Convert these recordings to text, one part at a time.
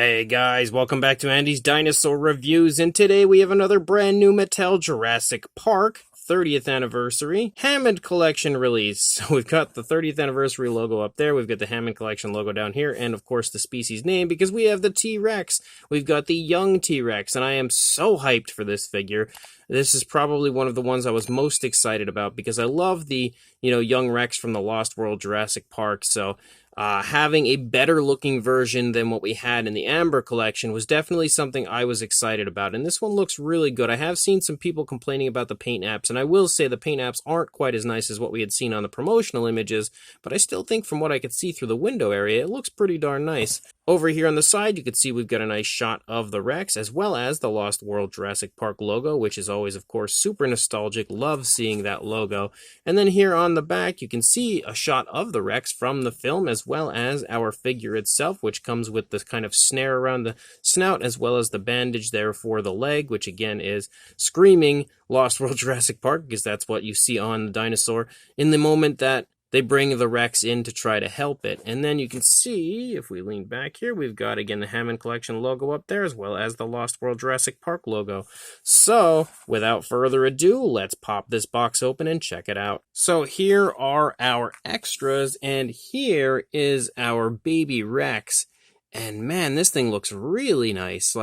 Hey guys, welcome back to Andy's Dinosaur Reviews, and today we have another brand new Mattel Jurassic Park 30th Anniversary Hammond Collection release. So we've got the 30th Anniversary logo up there, we've got the Hammond Collection logo down here, and of course the species name, because we have the T-Rex. We've got the young T-Rex, and I am so hyped for this figure. This is probably one of the ones I was most excited about, because I love the, young Rex from the Lost World Jurassic Park, so having a better looking version than what we had in the Amber collection was definitely something I was excited about, and this one looks really good. I have seen some people complaining about the paint apps, and I will say the paint apps aren't quite as nice as what we had seen on the promotional images, but I still think from what I could see through the window area, it looks pretty darn nice. Over here on the side, you can see we've got a nice shot of the Rex, as well as the Lost World Jurassic Park logo, which is always, of course, super nostalgic. Love seeing that logo. And then here on the back, you can see a shot of the Rex from the film, as well as our figure itself, which comes with this kind of snare around the snout, as well as the bandage there for the leg, which again is screaming Lost World Jurassic Park, because that's what you see on the dinosaur in the moment that they bring the Rex in to try to help it. And then you can see, if we lean back here, we've got, again, the Hammond Collection logo up there, as well as the Lost World Jurassic Park logo. So, without further ado, let's pop this box open and check it out. So here are our extras, and here is our baby Rex. And man, this thing looks really nice.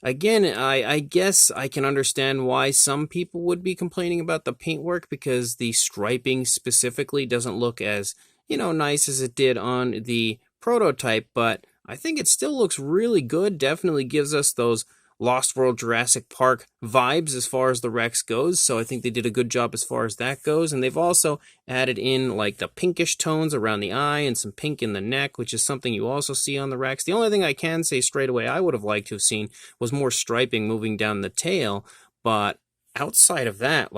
Again, I guess I can understand why some people would be complaining about the paintwork, because the striping specifically doesn't look as, nice as it did on the prototype, but I think it still looks really good. Definitely gives us those Lost World Jurassic Park vibes as far as the Rex goes, so I think they did a good job as far as that goes. And they've also added in like the pinkish tones around the eye and some pink in the neck, which is something you also see on the Rex. The only thing I can say straight away I would have liked to have seen was more striping moving down the tail, but outside of that,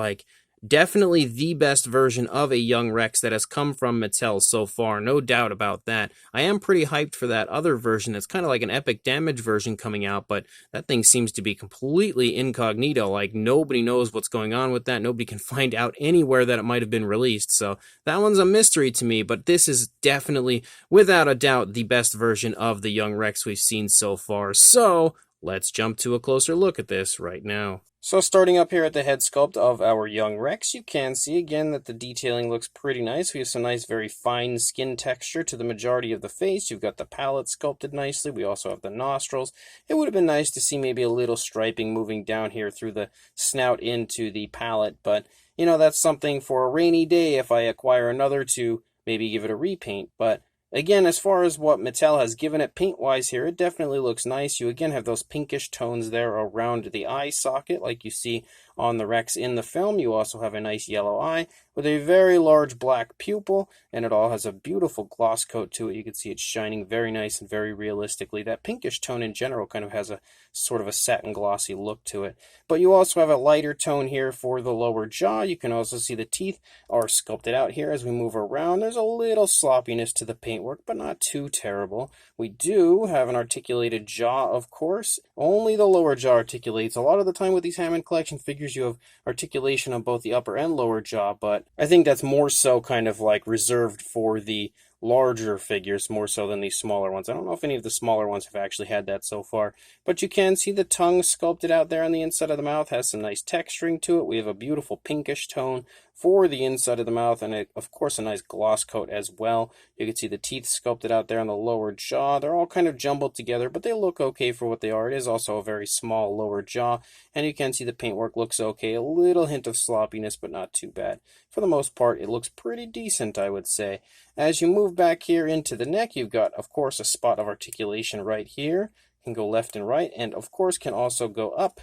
definitely the best version of a young Rex that has come from Mattel so far, no doubt about that. I am pretty hyped for that other version that's kind of like an Epic Damage version coming out, but that thing seems to be completely incognito. Like, nobody knows what's going on with that. Nobody can find out anywhere that it might have been released, so that one's a mystery to me, but this is definitely, without a doubt, the best version of the young Rex we've seen so far. So, let's jump to a closer look at this right now. So starting up here at the head sculpt of our young Rex, you can see again that the detailing looks pretty nice. We have some nice, very fine skin texture to the majority of the face. You've got the palate sculpted nicely. We also have the nostrils. It would have been nice to see maybe a little striping moving down here through the snout into the palate, but, that's something for a rainy day if I acquire another to maybe give it a repaint. But again, as far as what Mattel has given it paint-wise here, it definitely looks nice. You again have those pinkish tones there around the eye socket like you see on the Rex in the film. You also have a nice yellow eye with a very large black pupil, and it all has a beautiful gloss coat to it. You can see it's shining very nice and very realistically. That pinkish tone in general kind of has a sort of a satin glossy look to it. But you also have a lighter tone here for the lower jaw. You can also see the teeth are sculpted out here as we move around. There's a little sloppiness to the paintwork, but not too terrible. We do have an articulated jaw, of course. Only the lower jaw articulates. A lot of the time with these Hammond Collection figures, you have articulation on both the upper and lower jaw, but I think that's more so kind of like reserved for the larger figures more so than these smaller ones. I don't know if any of the smaller ones have actually had that so far, but you can see the tongue sculpted out there on the inside of the mouth, has some nice texturing to it. We have a beautiful pinkish tone for the inside of the mouth, and of course a nice gloss coat as well. You can see the teeth sculpted out there on the lower jaw. They're all kind of jumbled together, but they look okay for what they are. It is also a very small lower jaw, and you can see the paintwork looks okay. A little hint of sloppiness, but not too bad. For the most part, it looks pretty decent, I would say. As you move back here into the neck, you've got, of course, a spot of articulation right here. Can go left and right, and of course can also go up.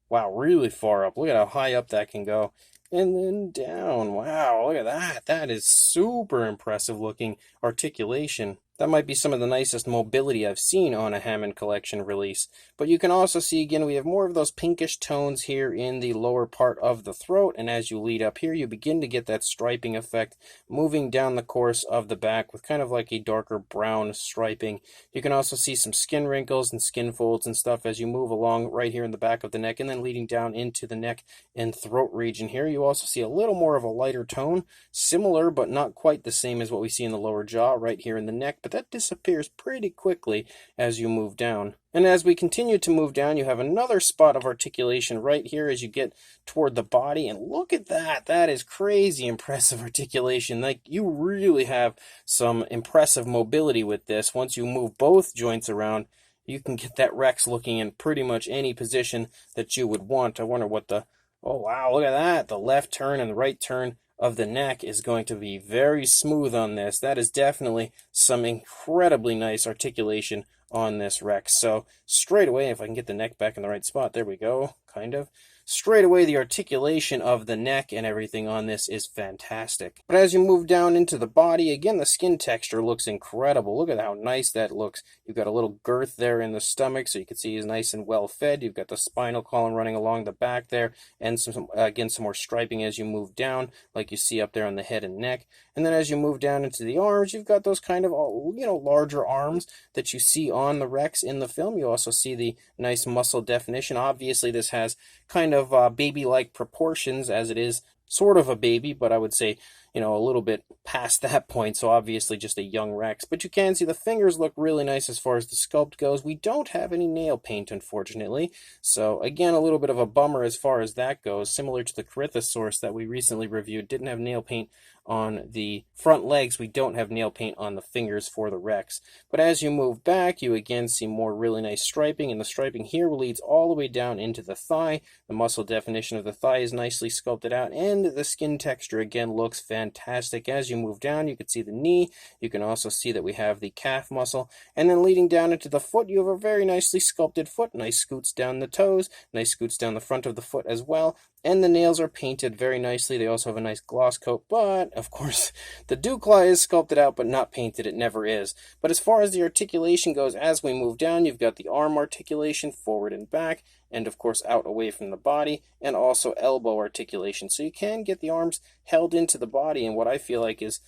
Wow, really far up. Look at how high up that can go. And then down. Wow, look at that. That is super impressive looking articulation. That might be some of the nicest mobility I've seen on a Hammond Collection release. But you can also see, again, we have more of those pinkish tones here in the lower part of the throat. And as you lead up here, you begin to get that striping effect moving down the course of the back with kind of like a darker brown striping. You can also see some skin wrinkles and skin folds and stuff as you move along right here in the back of the neck and then leading down into the neck and throat region here. You also see a little more of a lighter tone, similar but not quite the same as what we see in the lower jaw right here in the neck. but that disappears pretty quickly as you move down. And as we continue to move down, you have another spot of articulation right here as you get toward the body. And look at that. That is crazy impressive articulation. Like, you really have some impressive mobility with this. Once you move both joints around, you can get that Rex looking in pretty much any position that you would want. I wonder what the... Oh, wow, look at that. The left turn and the right turn of the neck is going to be very smooth on this. That is definitely some incredibly nice articulation on this Rex. So straight away, if I can get the neck back in the right spot, there we go, kind of. Straight away, the articulation of the neck and everything on this is fantastic. But as you move down into the body, again, the skin texture looks incredible. Look at how nice that looks. You've got a little girth there in the stomach, so you can see he's nice and well fed. You've got the spinal column running along the back there, and again, some more striping as you move down, like you see up there on the head and neck. And then as you move down into the arms, you've got those kind of, larger arms that you see on the Rex in the film. You also see the nice muscle definition. Obviously, this has kind of baby-like proportions, as it is sort of a baby, but I would say, a little bit past that point, so obviously just a young Rex. But you can see the fingers look really nice as far as the sculpt goes. We don't have any nail paint, unfortunately, so again, a little bit of a bummer as far as that goes. Similar to the Corythosaurus that we recently reviewed, didn't have nail paint on the front legs. We don't have nail paint on the fingers for the Rex. But as you move back, you again see more really nice striping, and the striping here leads all the way down into the thigh. The muscle definition of the thigh is nicely sculpted out, and the skin texture again looks fantastic. As you move down, you can see the knee. You can also see that we have the calf muscle, and then leading down into the foot, you have a very nicely sculpted foot. Nice scoots down the toes, nice scoots down the front of the foot as well. And the nails are painted very nicely. They also have a nice gloss coat, but of course the dew claw is sculpted out but not painted. It never is. But as far as the articulation goes, as we move down, you've got the arm articulation forward and back, and of course out away from the body, and also elbow articulation. So you can get the arms held into the body in what I feel like is,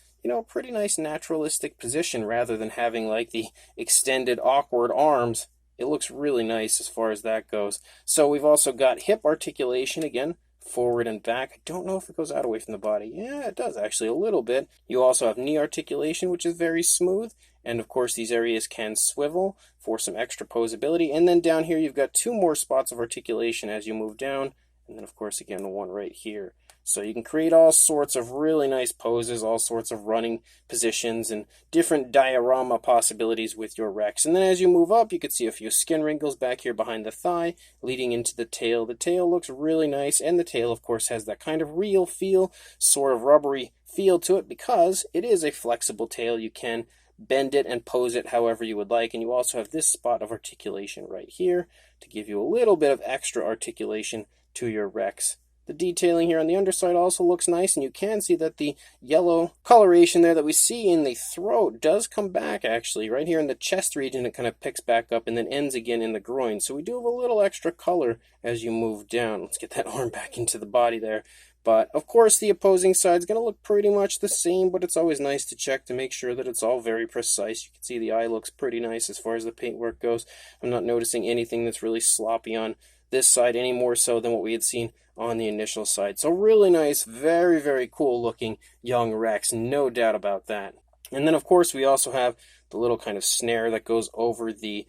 pretty nice naturalistic position rather than having like the extended awkward arms. It looks really nice as far as that goes. So we've also got hip articulation again, forward and back. I don't know if it goes out away from the body. Yeah, it does actually a little bit. You also have knee articulation, which is very smooth. And of course, these areas can swivel for some extra posability. And then down here, you've got two more spots of articulation as you move down. And then of course, again, one right here. So you can create all sorts of really nice poses, all sorts of running positions, and different diorama possibilities with your Rex. And then as you move up, you can see a few skin wrinkles back here behind the thigh, leading into the tail. The tail looks really nice, and the tail, of course, has that kind of real feel, sort of rubbery feel to it, because it is a flexible tail. You can bend it and pose it however you would like. And you also have this spot of articulation right here to give you a little bit of extra articulation to your Rex. The detailing here on the underside also looks nice, and you can see that the yellow coloration there that we see in the throat does come back, actually. Right here in the chest region, it kind of picks back up and then ends again in the groin. So we do have a little extra color as you move down. Let's get that arm back into the body there. But, of course, the opposing side is going to look pretty much the same, but it's always nice to check to make sure that it's all very precise. You can see the eye looks pretty nice as far as the paintwork goes. I'm not noticing anything that's really sloppy on this side any more so than what we had seen on the initial side. So really nice, very, very cool looking young Rex, no doubt about that. And then, of course, we also have the little kind of snare that goes over the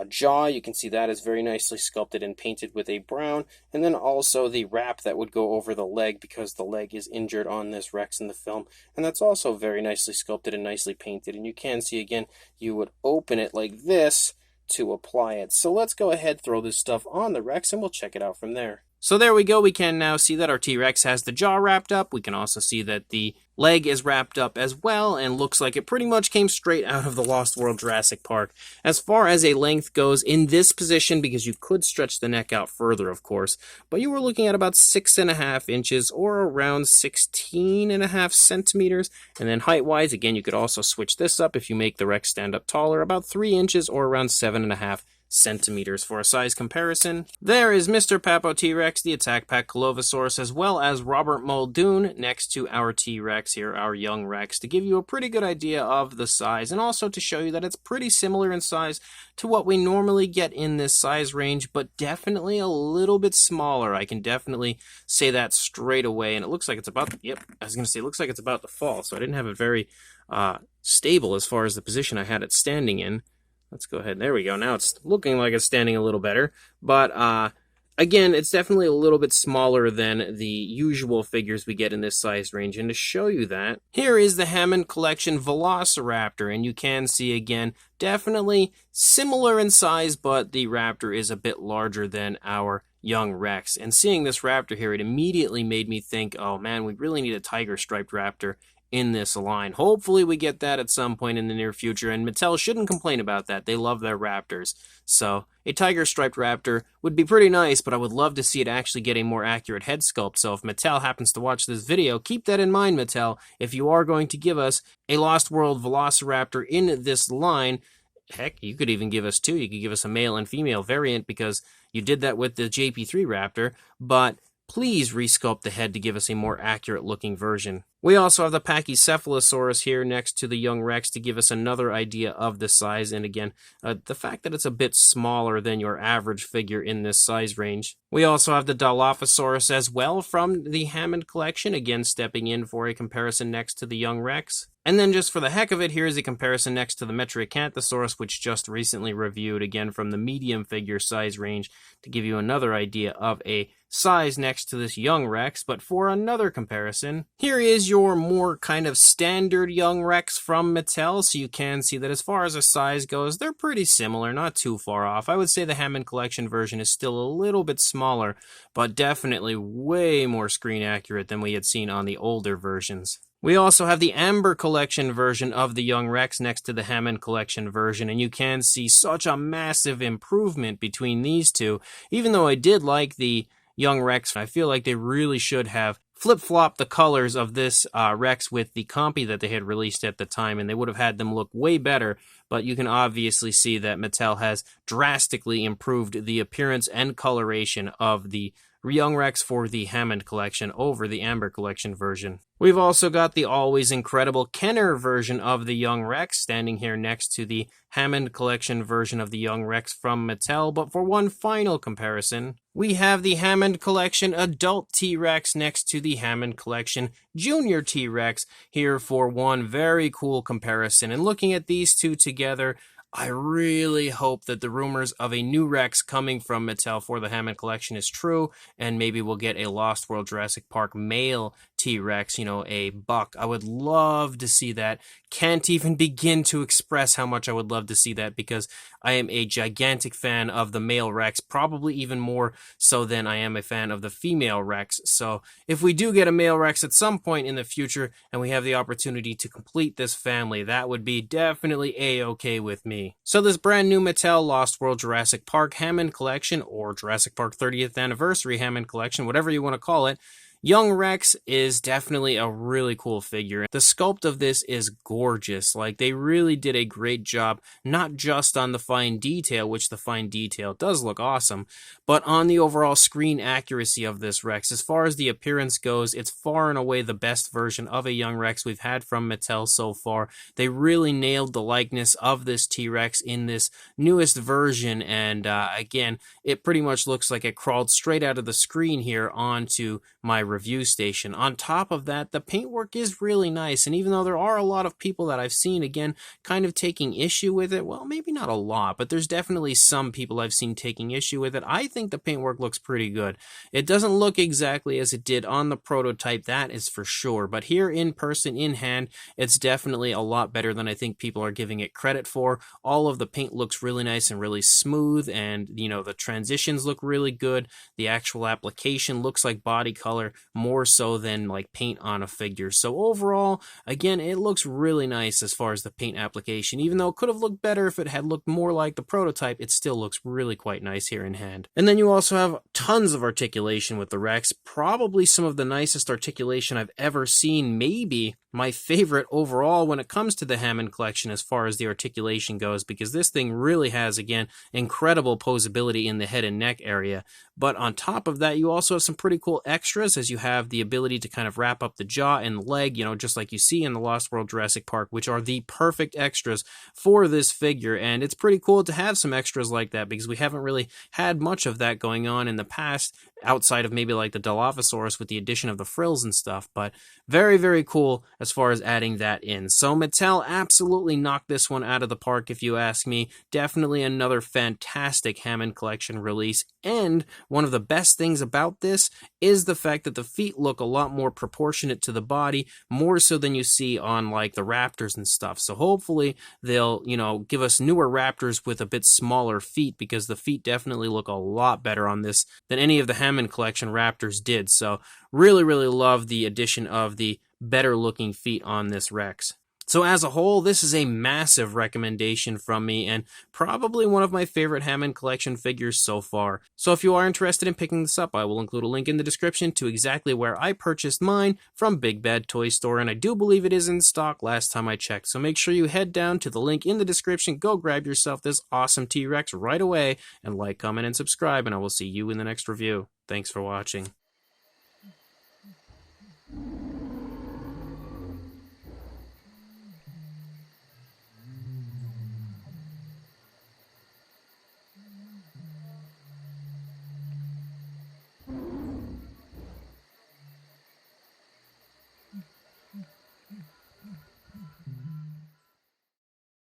jaw. You can see that is very nicely sculpted and painted with a brown. And then also the wrap that would go over the leg, because the leg is injured on this Rex in the film. And that's also very nicely sculpted and nicely painted. And you can see, again, you would open it like this to apply it. So let's go ahead, throw this stuff on the Rex, and we'll check it out from there. So there we go. We can now see that our T-Rex has the jaw wrapped up. We can also see that the leg is wrapped up as well, and looks like it pretty much came straight out of the Lost World Jurassic Park. As far as a length goes, in this position, because you could stretch the neck out further, of course, but you were looking at about 6.5 inches or around 16.5 centimeters. And then height-wise, again, you could also switch this up if you make the Rex stand up taller, about 3 inches or around 7.5 centimeters for a size comparison. There is Mr. Papo T-Rex, the Attack Pack Colovosaurus, as well as Robert Muldoon next to our T-Rex here, our young Rex, to give you a pretty good idea of the size, and also to show you that it's pretty similar in size to what we normally get in this size range, but definitely a little bit smaller. I can definitely say that straight away, and it looks like it's about, it looks like it's about to fall, so I didn't have it very stable as far as the position I had it standing in. Let's go ahead. There we go. Now it's looking like it's standing a little better. But again, it's definitely a little bit smaller than the usual figures we get in this size range. And to show you that, here is the Hammond Collection Velociraptor. And you can see, again, definitely similar in size, but the raptor is a bit larger than our young Rex. And seeing this raptor here, it immediately made me think, oh man, we really need a tiger-striped raptor in this line. Hopefully we get that at some point in the near future, and Mattel shouldn't complain about that. They love their raptors. So a tiger-striped raptor would be pretty nice, but I would love to see it actually get a more accurate head sculpt. So if Mattel happens to watch this video, keep that in mind, Mattel. If you are going to give us a Lost World Velociraptor in this line, heck, you could even give us two. You could give us a male and female variant, because you did that with the JP3 Raptor, but please resculpt the head to give us a more accurate looking version. We also have the Pachycephalosaurus here next to the young Rex to give us another idea of the size, and again, the fact that it's a bit smaller than your average figure in this size range. We also have the Dilophosaurus as well from the Hammond Collection, again stepping in for a comparison next to the young Rex. And then just for the heck of it, here's a comparison next to the Metriacanthosaurus, which just recently reviewed, again from the medium figure size range, to give you another idea of a size next to this young Rex. But for another comparison, here is your more kind of standard young Rex from Mattel, so you can see that as far as a size goes, they're pretty similar, not too far off. I would say the Hammond Collection version is still a little bit smaller, but definitely way more screen accurate than we had seen on the older versions. We also have the Amber Collection version of the young Rex next to the Hammond Collection version, and you can see such a massive improvement between these two. Even though I did like the young Rex, I feel like they really should have flip-flopped the colors of this Rex with the compy that they had released at the time, and they would have had them look way better. But you can obviously see that Mattel has drastically improved the appearance and coloration of the young Rex for the Hammond Collection over the Amber Collection version. We've also got the always incredible Kenner version of the young Rex standing here next to the Hammond Collection version of the young Rex from Mattel. But for one final comparison, we have the Hammond Collection Adult T-Rex next to the Hammond Collection Junior T-Rex here for one very cool comparison. And looking at these two together, I really hope that the rumors of a new Rex coming from Mattel for the Hammond Collection is true, and maybe we'll get a Lost World Jurassic Park male T-Rex, a buck. I would love to see that. Can't even begin to express how much I would love to see that, because I am a gigantic fan of the male Rex, probably even more so than I am a fan of the female Rex. So if we do get a male Rex at some point in the future, and we have the opportunity to complete this family, that would be definitely A-okay with me. So this brand new Mattel Lost World Jurassic Park Hammond Collection, or Jurassic Park 30th Anniversary Hammond Collection, whatever you want to call it, young Rex is definitely a really cool figure. The sculpt of this is gorgeous. Like, they really did a great job, not just on the fine detail, which the fine detail does look awesome, but on the overall screen accuracy of this Rex. As far as the appearance goes, it's far and away the best version of a young Rex we've had from Mattel so far. They really nailed the likeness of this T-Rex in this newest version, and again, it pretty much looks like it crawled straight out of the screen here onto my review station. On top of that, the paintwork is really nice, and even though there are a lot of people that I've seen, again, kind of taking issue with it, well, maybe not a lot, but there's definitely some people I've seen taking issue with it, I think the paintwork looks pretty good. It doesn't look exactly as it did on the prototype, that is for sure, but here in person, in hand, it's definitely a lot better than I think people are giving it credit for. All of the paint looks really nice and really smooth, and, the transitions look really good. The actual application looks like body color, more so than like paint on a figure. So overall, again, it looks really nice as far as the paint application. Even though it could have looked better if it had looked more like the prototype, it still looks really quite nice here in hand. And then you also have tons of articulation with the Rex. Probably some of the nicest articulation I've ever seen, maybe my favorite overall when it comes to the Hammond Collection as far as the articulation goes, because this thing really has, again, incredible posability in the head and neck area. But on top of that, you also have some pretty cool extras, as you have the ability to kind of wrap up the jaw and the leg, just like you see in the Lost World Jurassic Park, which are the perfect extras for this figure. And it's pretty cool to have some extras like that, because we haven't really had much of that going on in the past outside of maybe like the Dilophosaurus with the addition of the frills and stuff. But very, very cool as far as adding that in. So Mattel absolutely knocked this one out of the park, if you ask me. Definitely another fantastic Hammond Collection release. And one of the best things about this is the fact that the feet look a lot more proportionate to the body, more so than you see on like the Raptors and stuff. So hopefully they'll, give us newer Raptors with a bit smaller feet, because the feet definitely look a lot better on this than any of the Hammond Collection Raptors did. So really, really love the addition of the better looking feet on this Rex. So as a whole, this is a massive recommendation from me, and probably one of my favorite Hammond Collection figures so far. So if you are interested in picking this up, I will include a link in the description to exactly where I purchased mine from Big Bad Toy Store, and I do believe it is in stock last time I checked. So make sure you head down to the link in the description, go grab yourself this awesome T-Rex right away, and like, comment, and subscribe, and I will see you in the next review. Thanks for watching.